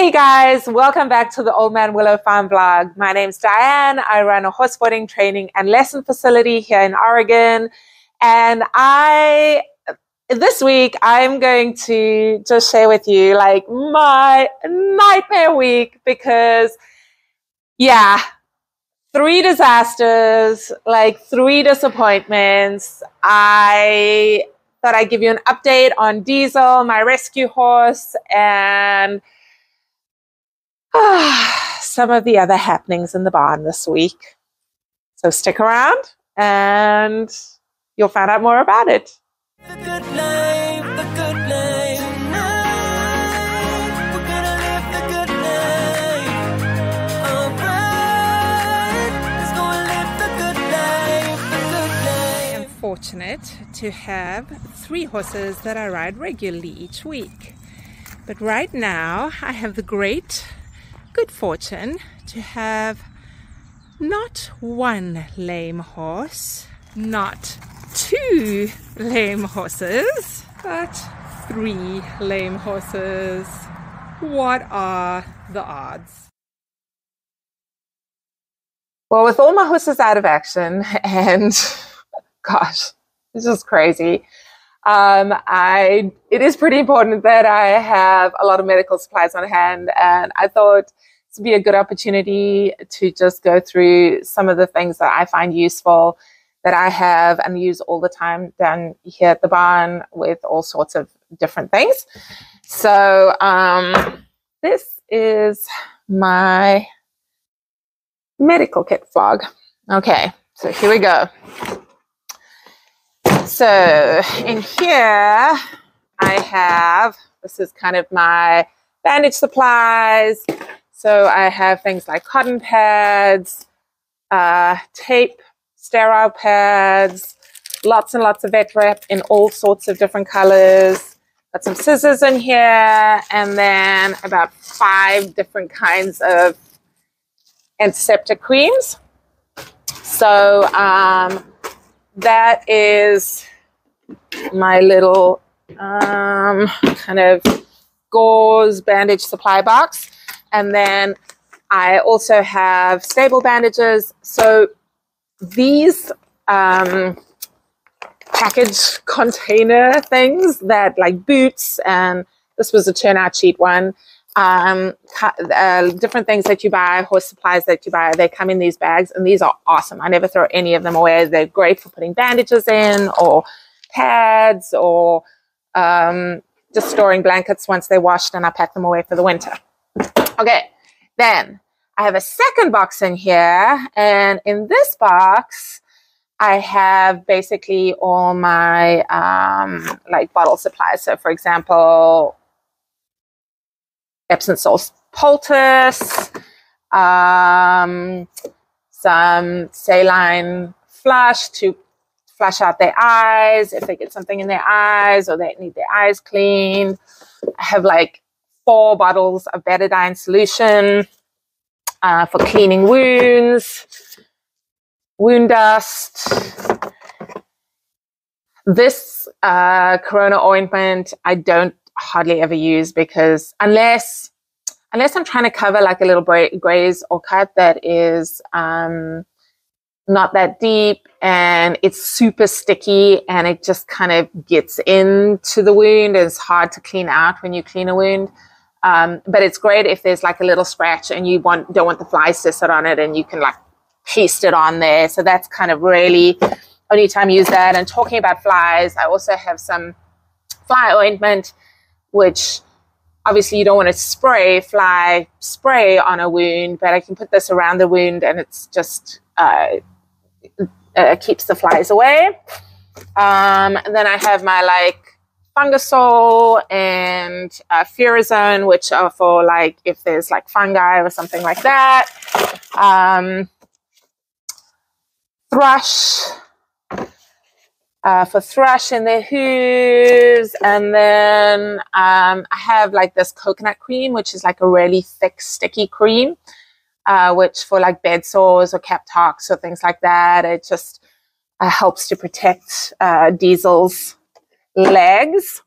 Hey guys, welcome back to the Old Man Willow Farm vlog. My name's Diane. I run a horse boarding training and lesson facility here in Oregon. And this week, I'm going to just share with you like my nightmare week because, yeah, 3 disasters, like 3 disappointments. I thought I'd give you an update on Diesel, my rescue horse, and some of the other happenings in the barn this week. So stick around and you'll find out more about it. The good life, the good life. Tonight, we're gonna live the good life. Alright, let's go and live the good life, the good life. I'm fortunate to have 3 horses that I ride regularly each week. But right now, I have the good fortune to have not 1 lame horse, not 2 lame horses, but 3 lame horses. What are the odds? Well, with all my horses out of action, and gosh, it's just crazy. It is pretty important that I have a lot of medical supplies on hand, and I thought this would be a good opportunity to just go through some of the things that I find useful that I have and use all the time down here at the barn with all sorts of different things. So this is my medical kit vlog. Okay, so here we go. So in here I have, this is kind of my bandage supplies. So I have things like cotton pads, tape, sterile pads, lots and lots of vet wrap in all sorts of different colors. Got some scissors in here, and then about 5 different kinds of antiseptic creams. So that is my little kind of gauze bandage supply box. And then I also have stable bandages. So these package container things that like boots, and this was a turnout sheet one, different things that you buy, horse supplies that you buy, they come in these bags, and these are awesome. I never throw any of them away. They're great for putting bandages in, or pads, or just storing blankets once they're washed, and I pack them away for the winter. Okay, then I have a second box in here, and in this box I have basically all my like bottle supplies. So for example, Epsom salt poultice, some saline flush to flush out their eyes if they get something in their eyes or they need their eyes cleaned. I have like 4 bottles of betadine solution for cleaning wounds, wound dust. This Corona ointment I don't hardly ever use, because unless I'm trying to cover like a little graze or cut that is not that deep and it's super sticky and it just kind of gets into the wound, and it's hard to clean out when you clean a wound. But it's great if there's like a little scratch and you don't want the flies to sit on it, and you can like paste it on there. So that's kind of really only time I use that. And talking about flies, I also have some fly ointment, which obviously you don't want to spray fly spray on a wound, but I can put this around the wound, and it's just keeps the flies away. And then I have my like Fungusol and Furazone, which are for like if there's like fungi or something like that. Thrush, for thrush in their hooves. And then I have like this coconut cream, which is like a really thick, sticky cream, which for like bed sores or cap tocks or things like that, it just helps to protect Diesel's legs.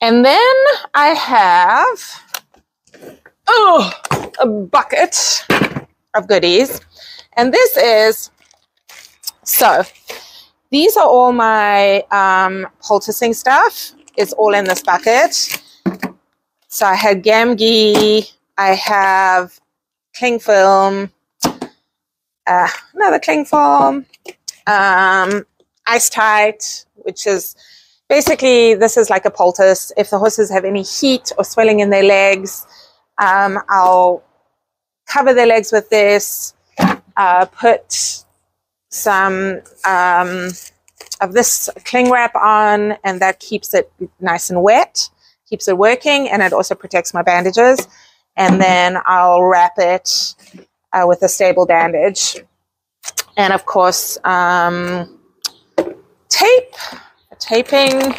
And then I have a bucket of goodies. And this is, so these are all my poulticing stuff. It's all in this bucket. So I had Gamgee, I have cling film, another cling film, Ice Tight, which is basically, this is like a poultice. If the horses have any heat or swelling in their legs, I'll cover their legs with this, put some of this cling wrap on, and that keeps it nice and wet, keeps it working, and it also protects my bandages. And then I'll wrap it with a stable bandage. And of course, taping.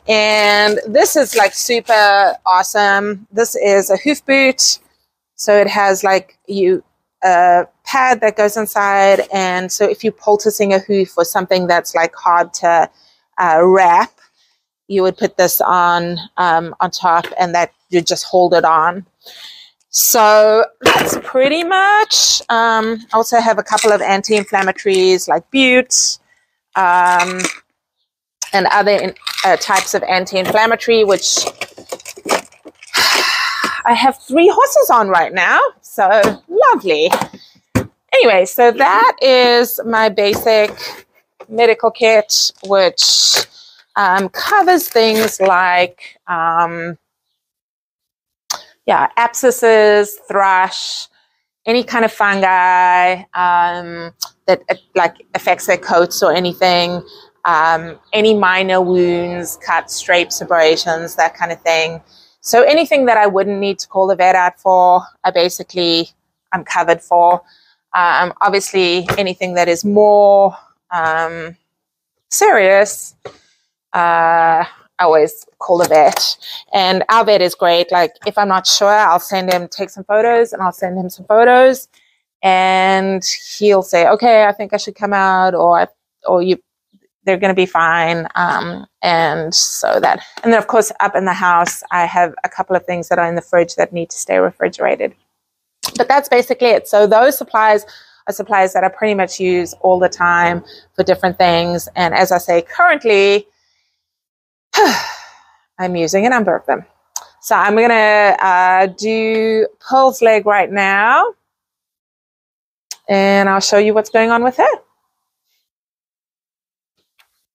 And this is like super awesome. This is a hoof boot. So it has like a pad that goes inside. And so if you're poulticing a hoof or something that's like hard to wrap, you would put this on top, and that you just hold it on. So that's pretty much. I also have a couple of anti-inflammatories like Butte and other types of anti-inflammatory, which I have 3 horses on right now. So lovely. Anyway, so that is my basic medical kit, which covers things like abscesses, thrush, any kind of fungi that like affects their coats or anything, any minor wounds, cuts, scrapes, abrasions, that kind of thing. So anything that I wouldn't need to call the vet out for, I'm covered for. Obviously, anything that is more serious, I always call the vet. And our vet is great. Like, if I'm not sure, I'll send him, take some photos, and I'll send him some photos. And he'll say, okay, I think I should come out, or they're going to be fine. And so that, and then of course, up in the house, I have a couple of things that are in the fridge that need to stay refrigerated. But that's basically it. So those supplies are supplies that I pretty much use all the time for different things. And as I say, currently, I'm using a number of them. So I'm going to do Pearl's leg right now. And I'll show you what's going on with her.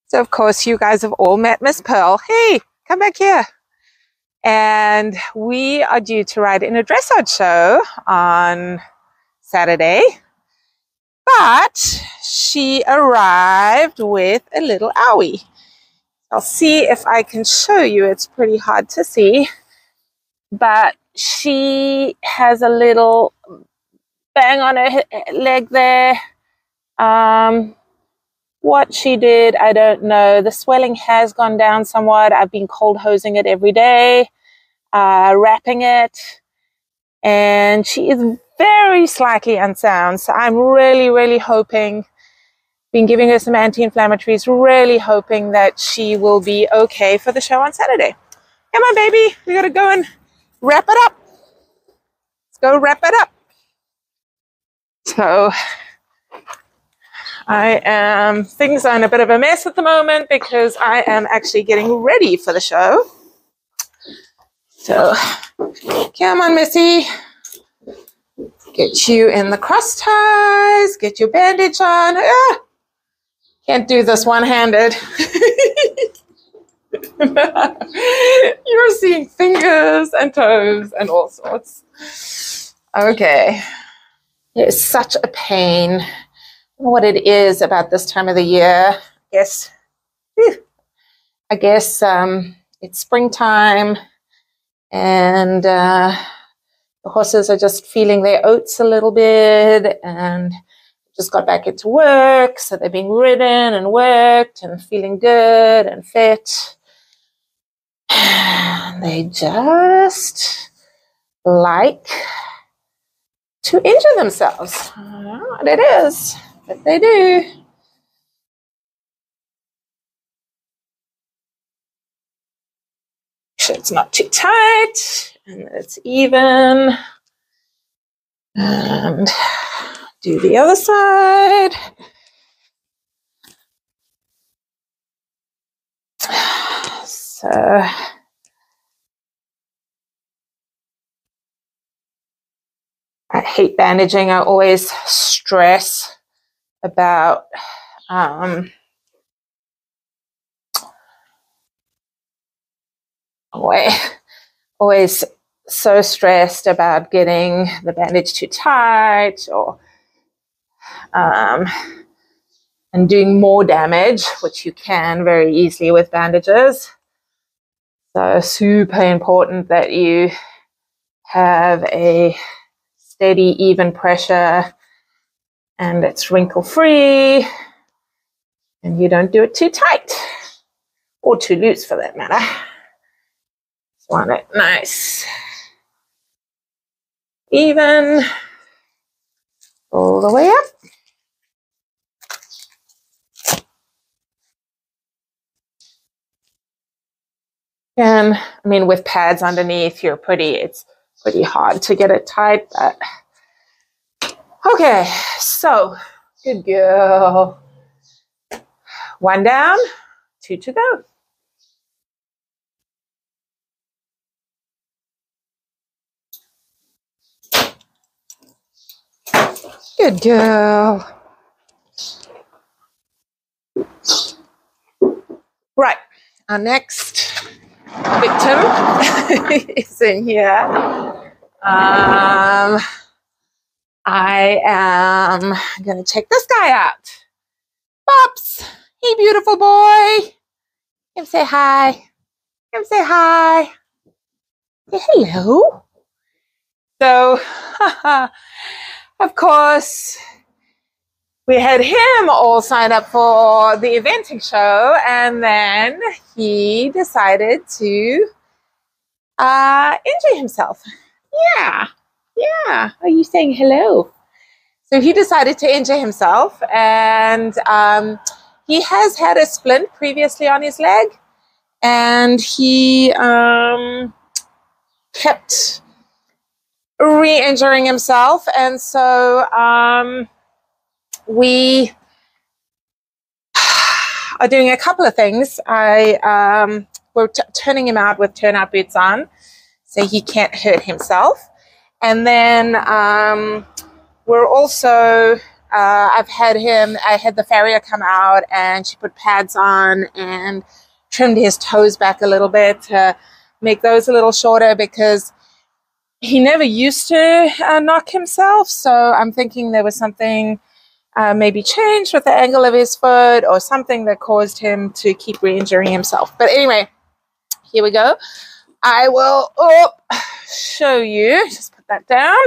So, of course, you guys have all met Miss Pearl. Hey, come back here. And we are due to ride in a dressage show on Saturday. But she arrived with a little owie. I'll see if I can show you. It's pretty hard to see. But she has a little bang on her leg there. What she did, I don't know. The swelling has gone down somewhat. I've been cold hosing it every day, wrapping it. And she is very slightly unsound. So I'm really, really hoping, been giving her some anti-inflammatories, really hoping that she will be okay for the show on Saturday. Come on, baby. We got to go and wrap it up. Let's go wrap it up. So things are in a bit of a mess at the moment because I am actually getting ready for the show. So come on, Missy. Get you in the cross ties, get your bandage on. Can't do this one-handed. You're seeing fingers and toes and all sorts. Okay. It's such a pain. I don't know what it is about this time of the year. I guess it's springtime, and the horses are just feeling their oats a little bit, and just got back into work, so they're being ridden and worked and feeling good and fit. And they just like to injure themselves. I don't know what it is, but they do. sure it's not too tight and that it's even. And do the other side. So I hate bandaging. I always stress about always so stressed about getting the bandage too tight or and doing more damage, which you can very easily with bandages. So super important that you have a steady, even pressure and it's wrinkle free and you don't do it too tight or too loose for that matter. Just want it nice, even, all the way up. And I mean, with pads underneath, it's pretty hard to get it tight, but okay, so good girl. 1 down, 2 to go. Good girl. Right, our next victim is in here. I am going to check this guy out. Pops, hey, beautiful boy. Come say hi. Come say hi. Say hello. So, of course, we had him all sign up for the eventing show, and then he decided to injure himself. Yeah. Are you saying hello? So he decided to injure himself, and he has had a splint previously on his leg, and he kept re-injuring himself, and so we are doing a couple of things. We're turning him out with turnout boots on so he can't hurt himself. And then we're also, I had the farrier come out and she put pads on and trimmed his toes back a little bit to make those a little shorter because he never used to knock himself. So I'm thinking there was something maybe changed with the angle of his foot or something that caused him to keep re-injuring himself. But anyway, here we go. I will show you. Just put that down.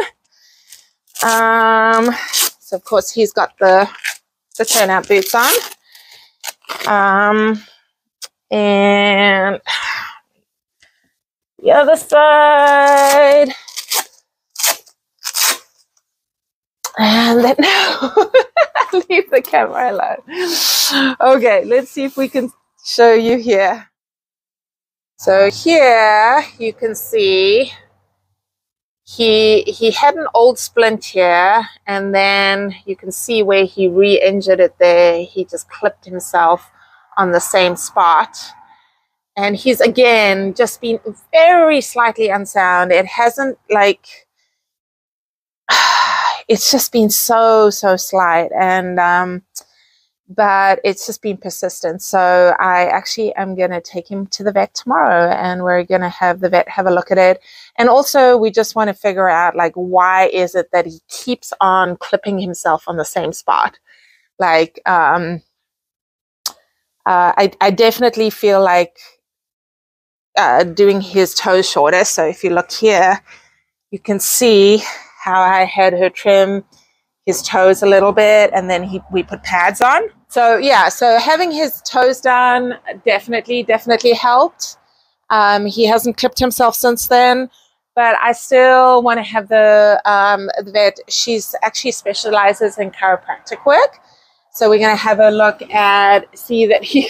So of course he's got the turnout boots on. And the other side. And then leave the camera alone. Okay, let's see if we can show you here. So here you can see he had an old splint here, and then you can see where he re-injured it there. He just clipped himself on the same spot. And he's again just been very slightly unsound. It hasn't like it's just been so slight, and but it's just been persistent. So I actually am going to take him to the vet tomorrow, and we're going to have the vet have a look at it. And also we just want to figure out like why is it that he keeps on clipping himself on the same spot. Like I definitely feel like doing his toes shorter. So if you look here, you can see how I had her trim his toes a little bit, and then we put pads on. So yeah, so having his toes done definitely helped. He hasn't clipped himself since then, but I still want to have the vet. She's actually specializes in chiropractic work. So we're going to have a look at, see that he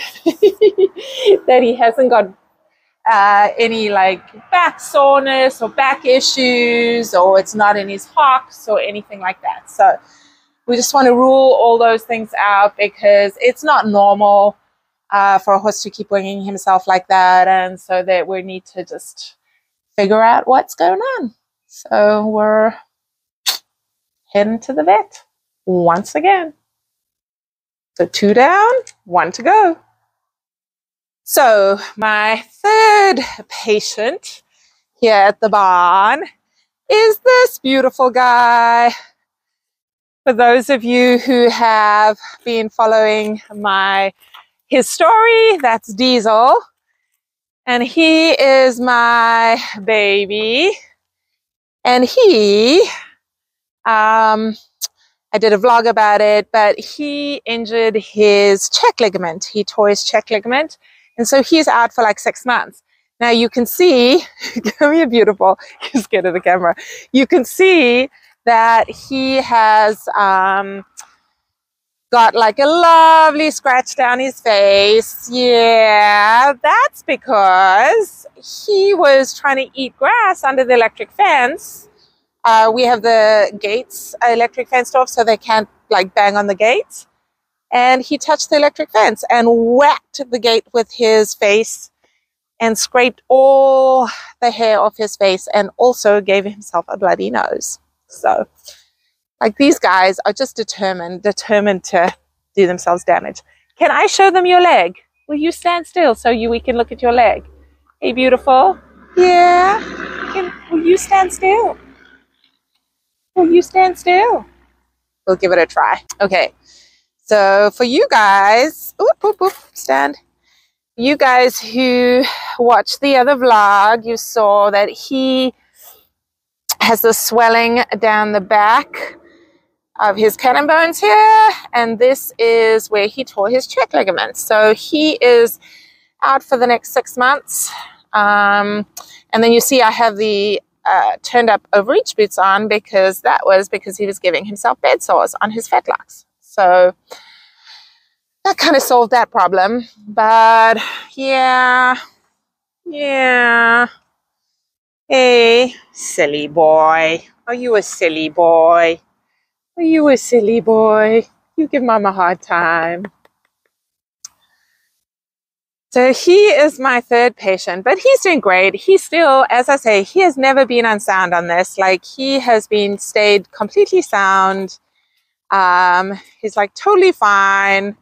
that he hasn't got any like back soreness or back issues, or it's not in his hocks or anything like that. So we just want to rule all those things out, because it's not normal for a horse to keep winging himself like that. And so that we need to just figure out what's going on. So we're heading to the vet once again. So 2 down, 1 to go. So my third patient here at the barn is this beautiful guy. For those of you who have been following his story, that's Diesel. And he is my baby. And he, I did a vlog about it, but he injured his check ligament. He tore his check ligament. And so he's out for like 6 months. Now you can see, come here, beautiful, you're scared of the camera. You can see that he has got like a lovely scratch down his face. Yeah, that's because he was trying to eat grass under the electric fence. We have the gates electric fenced off, so they can't like bang on the gates. And he touched the electric fence and whacked the gate with his face and scraped all the hair off his face, and also gave himself a bloody nose. So like these guys are just determined to do themselves damage. Can I show them your leg? Will you stand still so we can look at your leg? Hey, beautiful. Yeah. Will you stand still? Will you stand still? We'll give it a try. Okay. So for you guys, stand. You guys who watched the other vlog, you saw that he has the swelling down the back of his cannon bones here, and this is where he tore his check ligament. So he is out for the next 6 months. And then you see I have the turned up overreach boots on, because he was giving himself bed sores on his fetlocks. So that kind of solved that problem. But yeah. Hey, silly boy. Are you a silly boy? Are you a silly boy? You give Mom a hard time. So he is my third patient, but he's doing great. He's still, as I say, he has never been unsound on this. Like, he has stayed completely sound. He's like totally fine.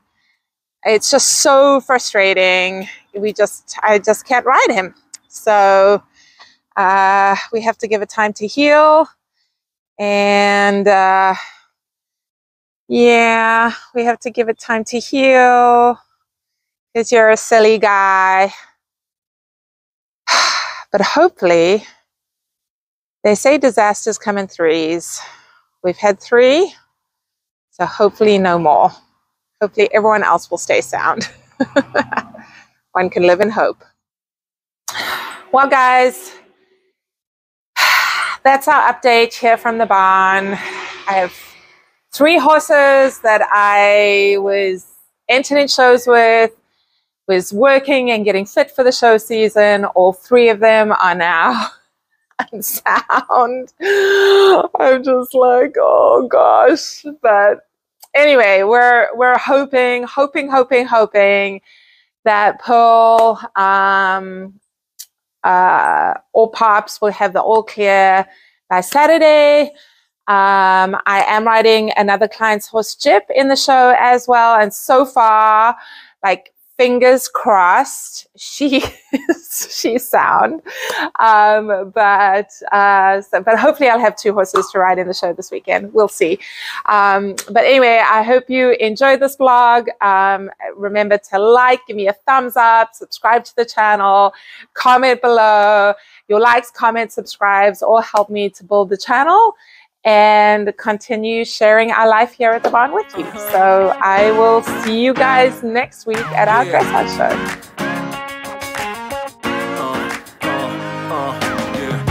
It's just so frustrating. I just can't ride him. So we have to give it time to heal. And yeah, we have to give it time to heal, because you're a silly guy. But hopefully, they say disasters come in threes. We've had 3, so hopefully no more. Hopefully everyone else will stay sound. One can live in hope. Well, guys, that's our update here from the barn. I have 3 horses that I was entering shows with, was working and getting fit for the show season. All 3 of them are now unsound. I'm just like, oh gosh. But anyway, we're hoping that Perl or Pops will have the all clear by Saturday. I am riding another client's horse, Jip, in the show as well, and so far, like, fingers crossed, she's sound. But hopefully I'll have 2 horses to ride in the show this weekend. We'll see. But anyway, I hope you enjoyed this vlog. Remember to like, give me a thumbs up, subscribe to the channel, comment below. Your likes, comments, subscribes all help me to build the channel and continue sharing our life here at the barn with you. So I will see you guys next week at our dressage show.